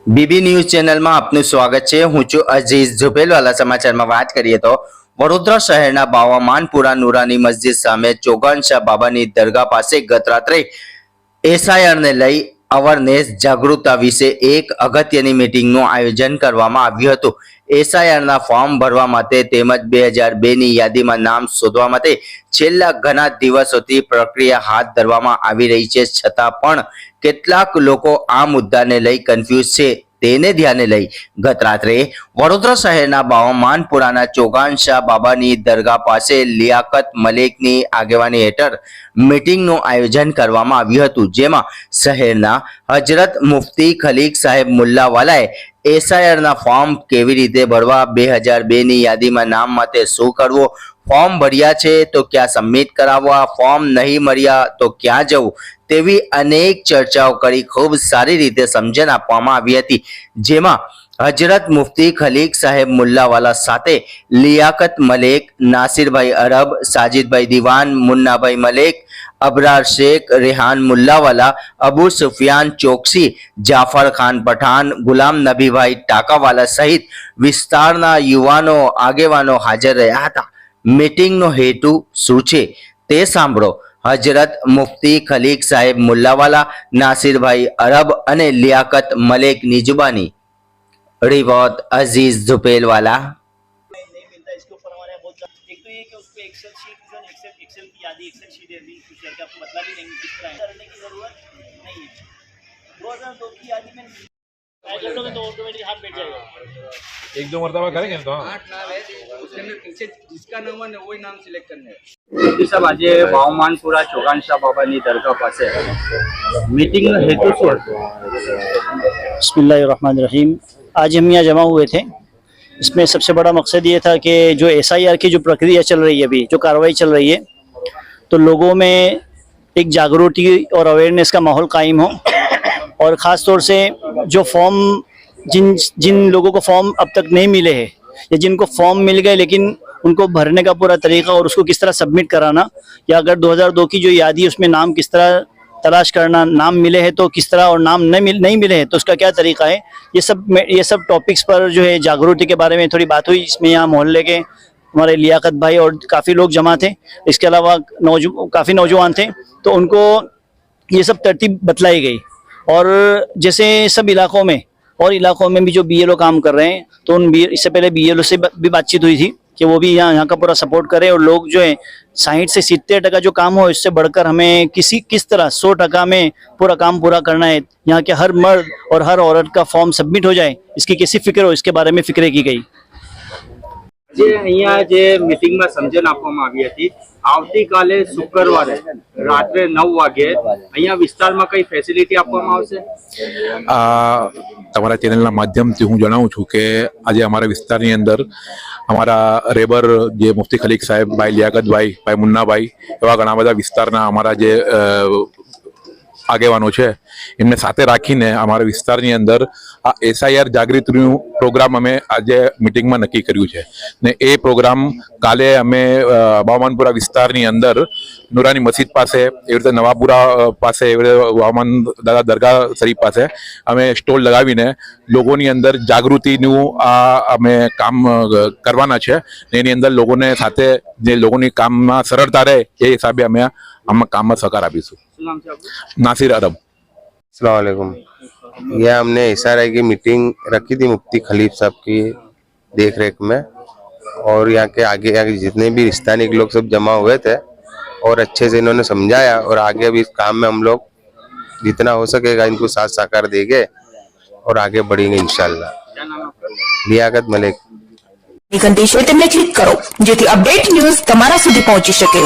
BB news ચેનલમાં આપનું સ્વાગત છે। હું છું અઝીઝ ઝુપેલવાલા। સમાચારમાં વાત કરીએ તો વડોદરા શહેરના બાવામાનપુરા નુરાની મસ્જિદ સામે ચોગાનશાહ બાબાની દરગાહ પાસે ગત રાત્રે એસઆઈઆરને લઈ અવેરનેસ જાગૃતતા વિશે એક અગત્યની મીટિંગનું આયોજન કરવામાં આવ્યું હતું। એસઆઈઆરના ફોર્મ ભરવા માટે તેમજ 2002ની યાદીમાં નામ શોધવા માટે છેલ્લા ઘણા દિવસોથી પ્રક્રિયા હાથ ધરવામાં આવી રહી છે, છતાં પણ કેટલાક લોકો આ મુદ્દાને લઈ કન્ફ્યુઝ છે। તેને ધ્યાને લઈ ગત રાત્રે વડોદરા શહેરના બાવામાનપુરાના ચોગાનશાહ બાબાની દરગાહ પાસે લિયાકત મલિકની આગેવાની હેઠળ મીટિંગનું આયોજન કરવામાં આવ્યું હતું, જેમાં શહેરના હજરત મુફ્તી ખલીક સાહેબ મુલ્લાવાલાએ એસઆઈઆરના ફોર્મ કેવી રીતે ભરવા, 2002ની યાદીમાં નામ માટે શું કરવું, ફોર્મ ભર્યા છે તો ક્યાં સબમિટ કરાવવા, ફોર્મ નહીં મળ્યા તો ક્યાં જવું તેવી અનેક ચર્ચાઓ કરી ખૂબ સારી રીતે સમજણ આપવામાં આવી હતી, જેમાં હજરત મુફ્તી ખલીક સાહેબ મુલ્લાવાલા સાથે લિયાકત મલિક, નાસિરભાઈ અરબ, સાજિદભાઈ દિવાન, મુન્નાભાઈ મલિક, અબરાર શેખ, રેહાન મુલ્લાવાલા, અબુ સુફિયાન ચોકસી, જાફર ખાન પઠાન, ગુલામ નબીભાઈ ટાકાવાલા સહિત વિસ્તારના યુવાનો આગેવાનો હાજર રહ્યા હતા। મીટિંગનો હેતુ શું છે તે સાંભળો। હજરત મુફ્તી ખલીક સાહેબ મુલ્લાવાલા, નાસિરભાઈ અરબ અને લિયાકત મલિકની जुबानी। रिपोर्ट अजीज झुपेलवाला। एक दो मरतबा करेंगे तो पीछे जिसका नाम है वही नाम सिलेक्ट करना है। साहब आज बावामानपुरा ચોગાનશાહ બાબાની દરગાહ પાસે मीटिंग हेतु શું હતો? बिस्मिल्लाहिर्रहमानिर्रहीम। आज हम यहाँ जमा हुए थे। इसमें सबसे बड़ा मकसद ये था कि जो एसआईआर की जो प्रक्रिया चल रही है, अभी जो कार्रवाई चल रही है, तो लोगों में एक जागरूकता और अवेयरनेस का माहौल कायम हो, और ख़ास तौर से जो फॉर्म जिन लोगों को फॉर्म अब तक नहीं मिले हैं या जिनको फॉर्म मिल गए लेकिन उनको भरने का पूरा तरीका और उसको किस तरह सबमिट कराना, या अगर 2002 की जो यादी उसमें नाम किस तरह तलाश करना, नाम मिले हैं तो किस तरह, और नाम नहीं मिले हैं तो उसका क्या तरीका है, ये सब टॉपिक्स पर जो है जागरूकता के बारे में थोड़ी बात हुई। इसमें यहाँ मोहल्ले के हमारे लियाकत भाई और काफ़ी लोग जमा थे। इसके अलावा काफ़ी नौजवान थे, तो उनको ये सब तरतीब बतलाई गई। और जैसे सब इलाकों में भी जो बीएलओ काम कर रहे हैं, तो इससे पहले बीएलओ से भी बातचीत हुई थी कि वो भी यहाँ का पूरा सपोर्ट करें, और लोग जो है 60 से 70% जो काम हो, इससे बढ़कर हमें किस तरह 100% में पूरा काम पूरा करना है। यहाँ के हर मर्द और हर औरत का फॉर्म सबमिट हो जाए, इसकी कैसी फिक्र हो, इसके बारे में फिक्र की गई। જે અહીંયા જે મીટિંગમાં સમજણ આપવામાં આવી હતી, આવતીકાલે શુક્રવારે રાત્રે 9 વાગે અહીંયા વિસ્તારમાં કઈ ફેસિલિટી આપવામાં આવશે? તમારા ચેનલના માધ્યમથી હું જણાવું છું કે આજે અમારા વિસ્તારની અંદર અમારા રેબર જે મુફ્તી ખલીક સાહેબ, ભાઈ લિયાકતભાઈ, ભાઈ મુન્નાભાઈ, એવા ઘણા બધા વિસ્તારના અમારા જે આગેવાનો છે એમને સાથે રાખીને અમારા વિસ્તારની અંદર આ એસઆઈઆર જાગૃતિનું પ્રોગ્રામ અમે આજે મિટિંગમાં નક્કી કર્યું છે, ને એ પ્રોગ્રામ કાલે અમે બાવામાનપુરા વિસ્તારની અંદર નુરાની મસ્જિદ પાસે, એવી રીતે નવાપુરા પાસે, એવી રીતે વામન દાદા દરગાહ શરીફ પાસે અમે સ્ટોલ લગાવીને લોકોની અંદર જાગૃતિનું આ અમે કામ કરવાના છે, ને એની અંદર લોકોને સાથે જે લોકોની કામમાં સરળતા રહે એ હિસાબે અમે આમાં કામમાં સહકાર આપીશું। नासिर अरब। अस्सलाम वालेकुम। यह हमने एसआईआर की मीटिंग रखी थी मुफ्ती खलीफ साहब की देख रेख में, और यहाँ के आगे जितने भी रिश्तानिक लोग सब जमा हुए थे, और अच्छे से इन्होंने समझाया, और आगे अभी इस काम में हम लोग जितना हो सकेगा इनको साथ साकार देंगे और आगे बढ़ेंगे इंशाल्लाह। लियाकत मलिक। घंटी क्लिक करो जेથી અપડેટ ન્યૂઝ તમારા સુધી પહોંચી શકે।